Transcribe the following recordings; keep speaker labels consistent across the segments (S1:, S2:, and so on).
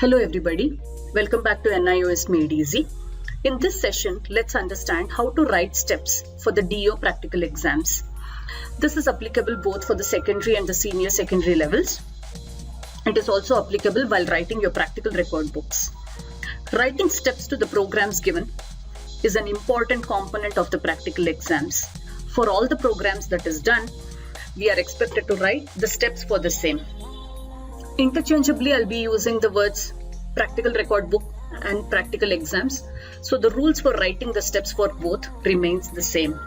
S1: Hello everybody, welcome back to NIOS Made Easy. In this session, let's understand how to write steps for the DO practical exams. This is applicable both for the secondary and the senior secondary levels. It is also applicable while writing your practical record books. Writing steps to the programs given is an important component of the practical exams. For all the programs that is done, we are expected to write the steps for the same. Interchangeably, I'll be using the words practical record book and practical exams. So the rules for writing the steps for both remains the same.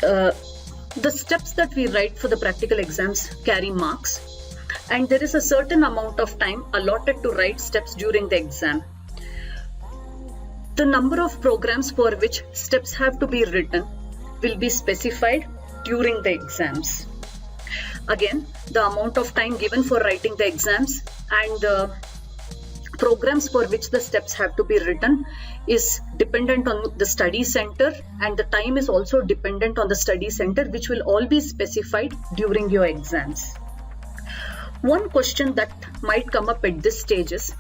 S1: The steps that we write for the practical exams carry marks, and there is a certain amount of time allotted to write steps during the exam. The number of programs for which steps have to be written will be specified during the exams. Again, the amount of time given for writing the exams and the programs for which the steps have to be written is dependent on the study center, and the time is also dependent on the study center, which will all be specified during your exams. One question that might come up at this stage is,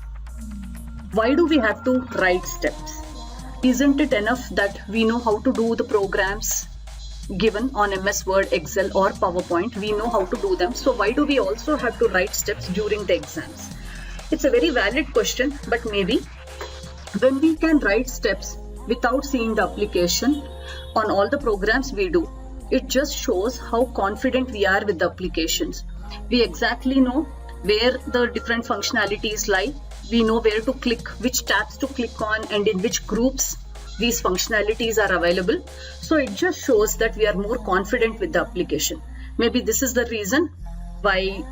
S1: why do we have to write steps? Isn't it enough that we know how to do the programs given on MS Word, Excel or PowerPoint? We know how to do them, so why do we also have to write steps during the exams? It's a very valid question, but maybe when we can write steps without seeing the application on all the programs we do, it just shows how confident we are with the applications. We exactly know where the different functionalities lie. We know where to click, which tabs to click on, and in which groups these functionalities are available. So it just shows that we are more confident with the application. Maybe this is the reason why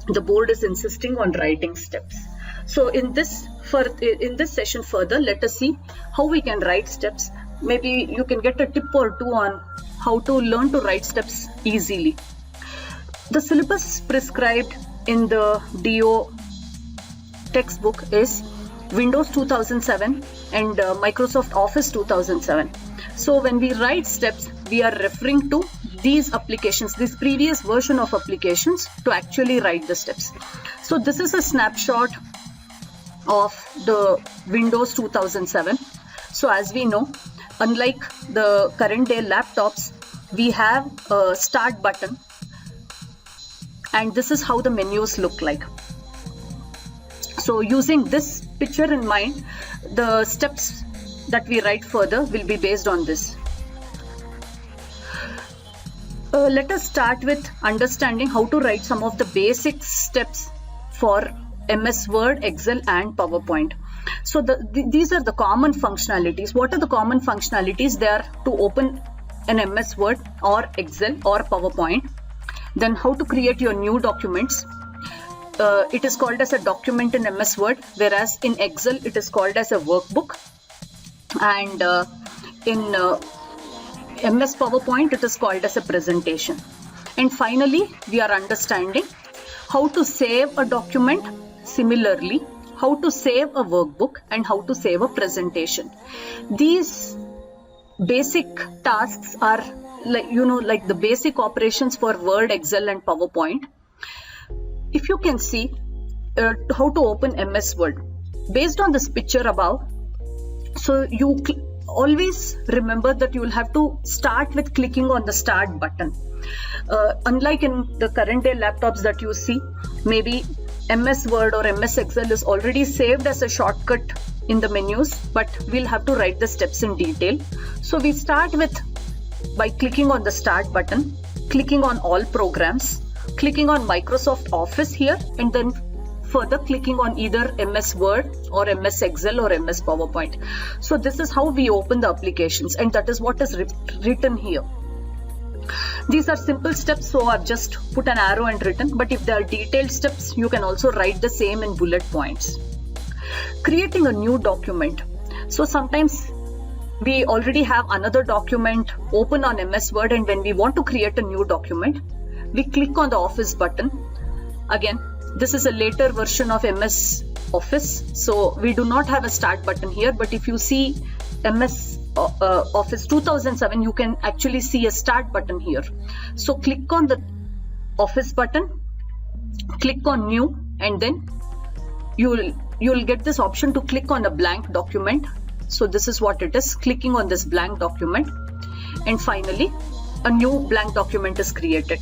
S1: the board is insisting on writing steps. So in this session further, let us see how we can write steps. Maybe you can get a tip or two on how to learn to write steps easily. The syllabus prescribed in the DO textbook is Windows 2007 and Microsoft Office 2007. So when we write steps, we are referring to these applications, this previous version of applications, to actually write the steps. So this is a snapshot of the Windows 2007. So as we know, unlike the current day laptops, we have a start button, and this is how the menus look like. So using this picture in mind, the steps that we write further will be based on this. Let us start with understanding how to write some of the basic steps for MS Word, Excel and PowerPoint. So these are the common functionalities. What are the common functionalities? They are to open an MS Word or Excel or PowerPoint. Then how to create your new documents. It is called as a document in MS Word, whereas in Excel it is called as a workbook, and in MS PowerPoint it is called as a presentation. And finally, we are understanding how to save a document, similarly how to save a workbook and how to save a presentation. These basic tasks are like the basic operations for Word, Excel and PowerPoint. If you can see how to open MS Word based on this picture above, so you always remember that you will have to start with clicking on the start button. Unlike in the current day laptops that you see, maybe MS Word or MS Excel is already saved as a shortcut in the menus, but we'll have to write the steps in detail. So we start with by clicking on the start button, clicking on all programs, clicking on Microsoft Office here, and then further clicking on either MS Word or MS Excel or MS PowerPoint. So this is how we open the applications, and that is what is written here. These are simple steps, so I've just put an arrow and written, but if there are detailed steps, you can also write the same in bullet points. Creating a new document. So sometimes we already have another document open on MS Word, and when we want to create a new document, we click on the Office button. Again, this is a later version of MS Office, so we do not have a start button here, but if you see MS Office 2007, you can actually see a start button here. So click on the Office button, click on new, and then you'll get this option to click on a blank document. So this is what it is, clicking on this blank document, and finally a new blank document is created.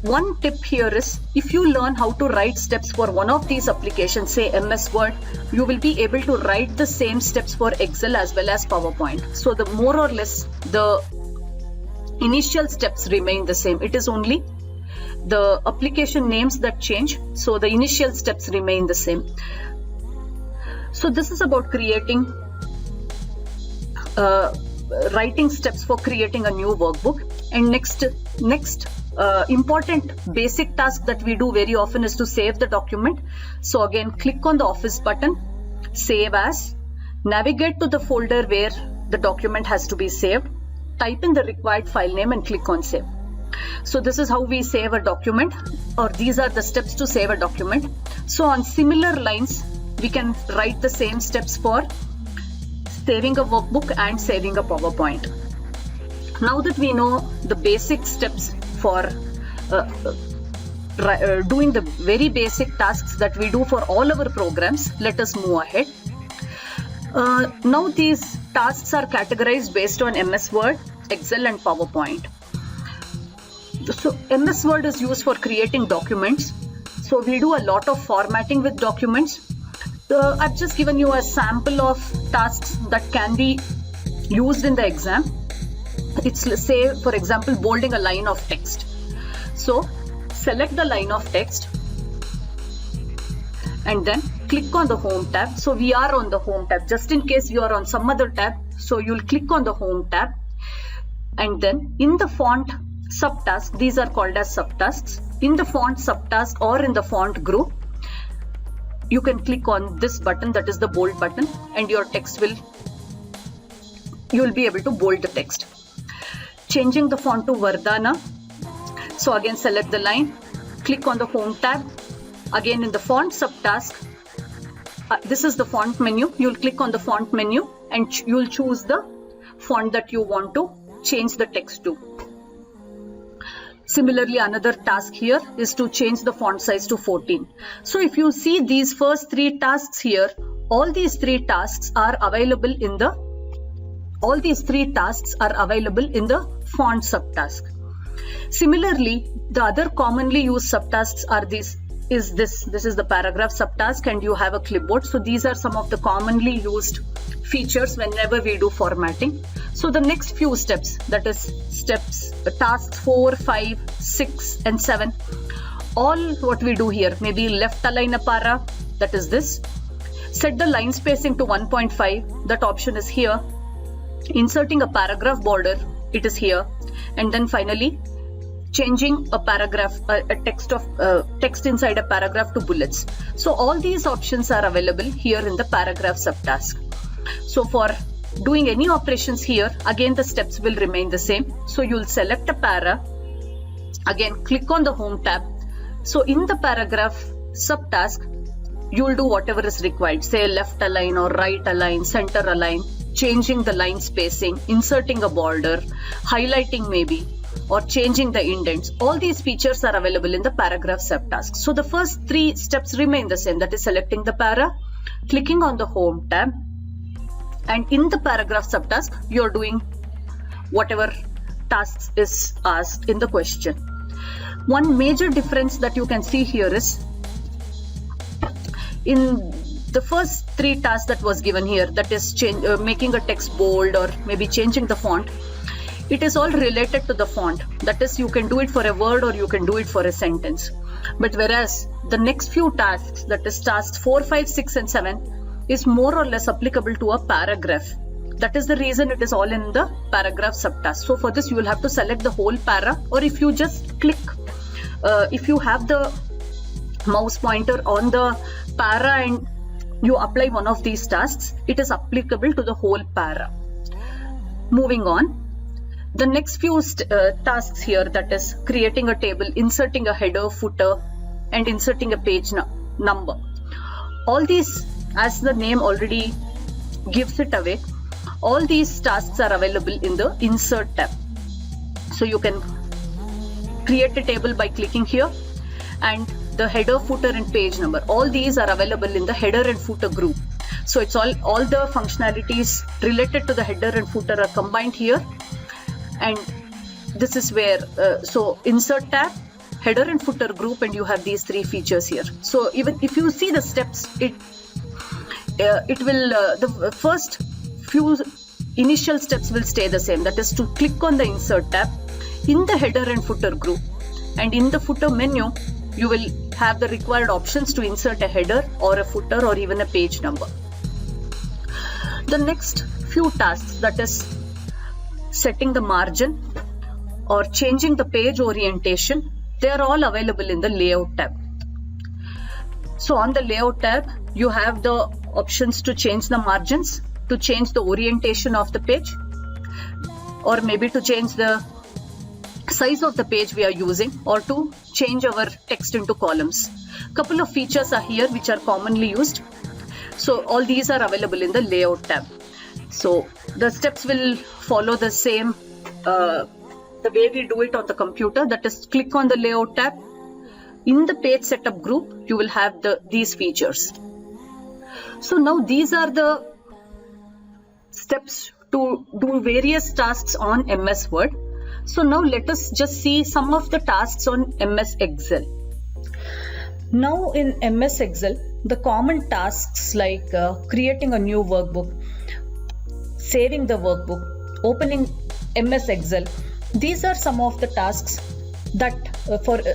S1: One tip here is, if you learn how to write steps for one of these applications, say MS Word, you will be able to write the same steps for Excel as well as PowerPoint. So the more or less the initial steps remain the same. It is only the application names that change, so the initial steps remain the same. So this is about creating writing steps for creating a new workbook. And next important basic task that we do very often is to save the document. So again, click on the Office button, save as, navigate to the folder where the document has to be saved, type in the required file name and click on save. So this is how we save a document, or these are the steps to save a document. So on similar lines, we can write the same steps for saving a workbook and saving a PowerPoint. Now that we know the basic steps for doing the very basic tasks that we do for all our programs, let us move ahead. Now these tasks are categorized based on MS Word, Excel and PowerPoint. So MS Word is used for creating documents. So we do a lot of formatting with documents. I've just given you a sample of tasks that can be used in the exam. It's, say, for example, bolding a line of text. So select the line of text and then click on the Home tab. So we are on the Home tab. Just in case you are on some other tab, so you'll click on the Home tab, and then in the font subtask, these are called as subtasks. In the font subtask or in the font group, you can click on this button, that is the bold button, and your text you'll be able to bold the text. Changing the font to Vardhana. So again, select the line, click on the Home tab. Again, in the font subtask, this is the font menu. You'll click on the font menu and you'll choose the font that you want to change the text to. Similarly, another task here is to change the font size to 14. So if you see these first three tasks here, all these three tasks are available in the font subtask. Similarly, the other commonly used subtasks are this is the paragraph subtask, and you have a clipboard. So these are some of the commonly used features whenever we do formatting. So the next few steps, that is tasks 4, 5, 6 and 7, all what we do here, maybe left align a para, that is this. Set the line spacing to 1.5, that option is here. Inserting a paragraph border, it is here. And then finally, changing a paragraph, text inside a paragraph to bullets. So all these options are available here in the paragraph subtask. So for doing any operations here, again the steps will remain the same. So you'll select a para, again click on the Home tab. So in the paragraph subtask, you'll do whatever is required, say left align or right align, center align, changing the line spacing, inserting a border, highlighting maybe, or changing the indents. All these features are available in the paragraph subtask. So the first three steps remain the same, that is selecting the para, clicking on the Home tab, and in the paragraph subtask, you're doing whatever tasks is asked in the question. One major difference that you can see here is, in the first three tasks that was given here, that is making a text bold or maybe changing the font, it is all related to the font. That is, you can do it for a word or you can do it for a sentence. But whereas the next few tasks, that is tasks 4, 5, 6 and 7, is more or less applicable to a paragraph. That is the reason it is all in the paragraph subtask. So for this, you will have to select the whole para, or if you just click, if you have the mouse pointer on the para and you apply one of these tasks, it is applicable to the whole para. Moving on, the next few tasks here, that is creating a table, inserting a header, footer, and inserting a page number. All these, as the name already gives it away, all these tasks are available in the Insert tab. So you can create a table by clicking here, and the header, footer and page number. All these are available in the header and footer group. So it's all the functionalities related to the header and footer are combined here. And this is where, so insert tab, header and footer group, and you have these three features here. So even if you see the steps, it will, the first few initial steps will stay the same. That is to click on the insert tab in the header and footer group, and in the footer menu you will have the required options to insert a header or a footer or even a page number. The next few tasks, that is setting the margin or changing the page orientation, they are all available in the layout tab. So on the layout tab you have the options to change the margins, to change the orientation of the page, or maybe to change the size of the page we are using, or to change our text into columns. Couple of features are here which are commonly used. So all these are available in the layout tab. So the steps will follow the same the way we do it on the computer. That is, click on the layout tab. In the page setup group you will have these features. So now these are the steps to do various tasks on MS Word. So now let us just see some of the tasks on MS Excel. Now in MS Excel, the common tasks like creating a new workbook, saving the workbook, opening MS Excel, these are some of the tasks that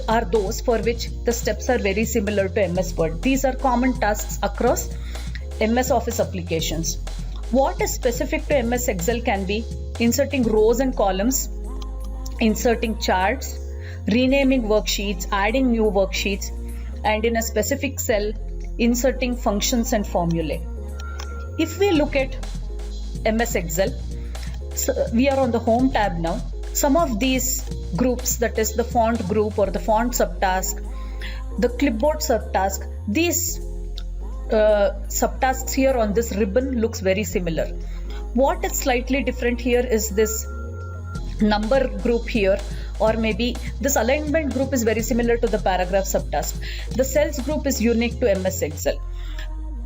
S1: are those for which the steps are very similar to MS Word. These are common tasks across MS Office applications. What is specific to MS Excel can be inserting rows and columns, inserting charts, renaming worksheets, adding new worksheets, and in a specific cell, inserting functions and formulae. If we look at MS Excel, so we are on the Home tab now. Some of these groups, that is the font group or the font subtask, the clipboard subtask, these subtasks here on this ribbon looks very similar. What is slightly different here is this number group here, or maybe this alignment group is very similar to the paragraph subtask. The cells group is unique to MS Excel.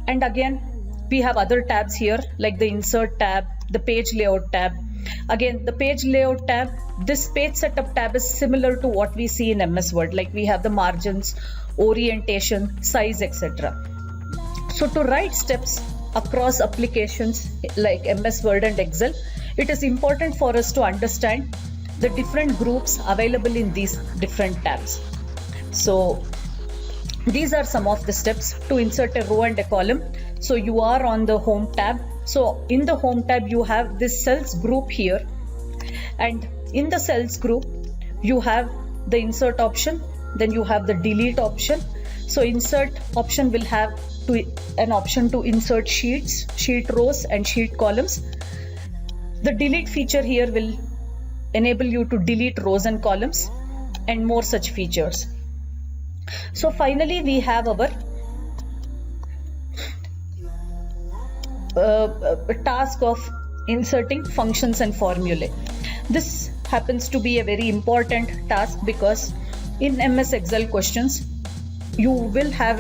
S1: And again, we have other tabs here like the insert tab, the page layout tab. Again, the page layout tab, this page setup tab is similar to what we see in MS Word, like we have the margins, orientation, size, etc. So to write steps across applications like MS Word and Excel, it is important for us to understand the different groups available in these different tabs. So these are some of the steps to insert a row and a column. So you are on the Home tab. So in the Home tab you have this cells group here, and in the cells group you have the insert option, then you have the delete option. So insert option will have an option to insert sheets, sheet rows and sheet columns. The delete feature here will enable you to delete rows and columns and more such features. So finally we have our task of inserting functions and formulae. This happens to be a very important task because in MS Excel questions you will have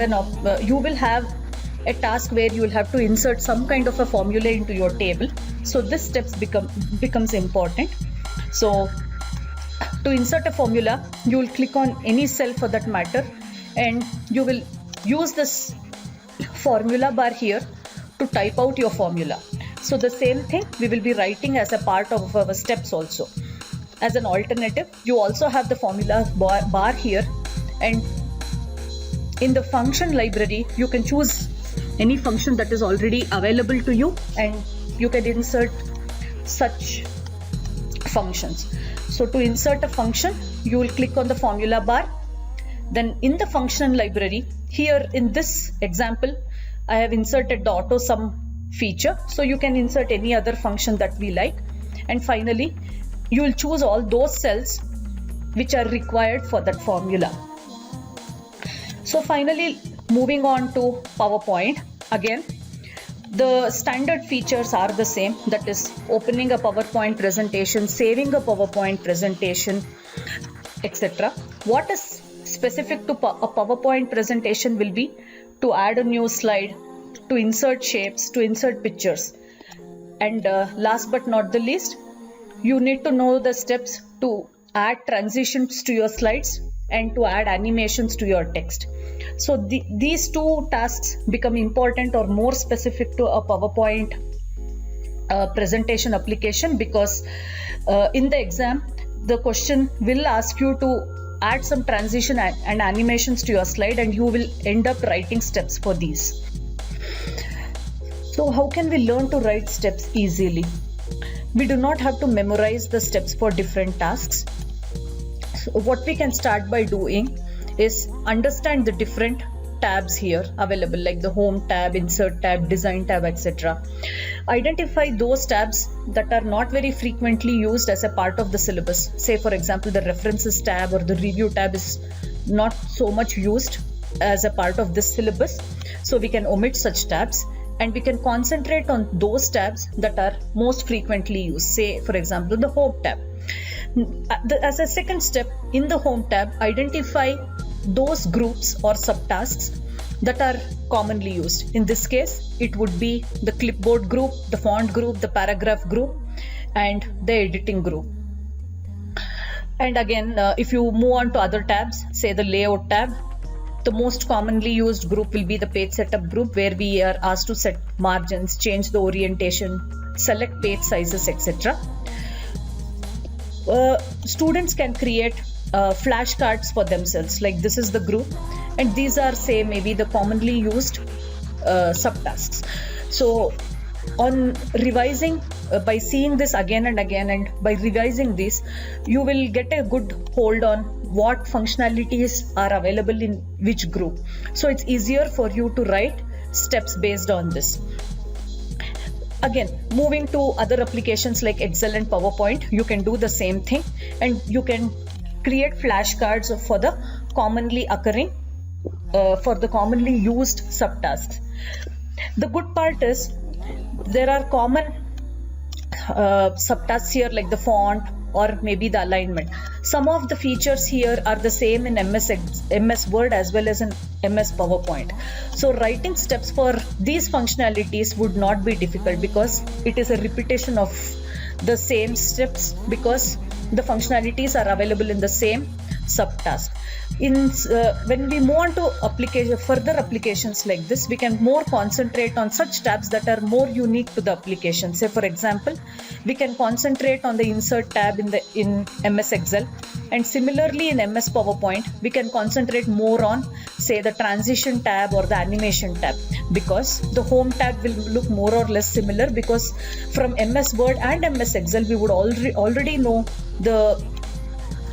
S1: a task where you will have to insert some kind of a formula into your table. So this steps becomes important. So to insert a formula, you will click on any cell for that matter, and you will use this formula bar here to type out your formula. So the same thing we will be writing as a part of our steps also. As an alternative, you also have the formula bar here, and in the function library you can choose any function that is already available to you and you can insert such functions. So to insert a function, you will click on the formula bar. Then in the function library, here in this example, I have inserted the auto sum feature. So you can insert any other function that we like. And finally, you will choose all those cells which are required for that formula. So finally, moving on to PowerPoint, again, the standard features are the same, that is opening a PowerPoint presentation, saving a PowerPoint presentation, etc. What is specific to a PowerPoint presentation will be to add a new slide, to insert shapes, to insert pictures. And last but not the least, you need to know the steps to add transitions to your slides and to add animations to your text. So these two tasks become important or more specific to a PowerPoint presentation application, because in the exam the question will ask you to add some transition and animations to your slide, and you will end up writing steps for these. So how can we learn to write steps easily? We do not have to memorize the steps for different tasks. So what we can start by doing is understand the different tabs here available, like the home tab, insert tab, design tab, etc. Identify those tabs that are not very frequently used as a part of the syllabus. Say for example, the references tab or the review tab is not so much used as a part of this syllabus, so we can omit such tabs and we can concentrate on those tabs that are most frequently used. Say for example, the home tab. As a second step, in the home tab, identify those groups or subtasks that are commonly used. In this case, it would be the clipboard group, the font group, the paragraph group, and the editing group. And again, if you move on to other tabs, say the layout tab, the most commonly used group will be the page setup group, where we are asked to set margins, change the orientation, select page sizes, etc. Students can create flashcards for themselves, like this is the group, and these are, say, maybe the commonly used subtasks. So on revising, by seeing this again and again, and by revising this, you will get a good hold on what functionalities are available in which group. So it's easier for you to write steps based on this. Again, moving to other applications like Excel and PowerPoint, you can do the same thing, and you can create flashcards for the commonly occurring, for the commonly used subtasks. The good part is there are common subtasks here, like the font or maybe the alignment. Some of the features here are the same in MS Word as well as in MS PowerPoint. So writing steps for these functionalities would not be difficult, because it is a repetition of the same steps, because the functionalities are available in the same subtask. When we move on to further applications like this, we can more concentrate on such tabs that are more unique to the application. Say for example, we can concentrate on the insert tab in MS Excel, and similarly in MS PowerPoint we can concentrate more on, say, the transition tab or the animation tab, because the home tab will look more or less similar, because from MS Word and MS Excel we would already know the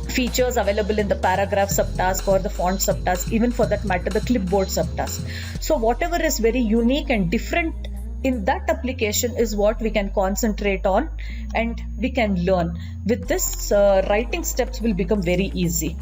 S1: features available in the paragraph subtask or the font subtask, even for that matter the clipboard subtask. So whatever is very unique and different in that application is what we can concentrate on and we can learn. With this, writing steps will become very easy.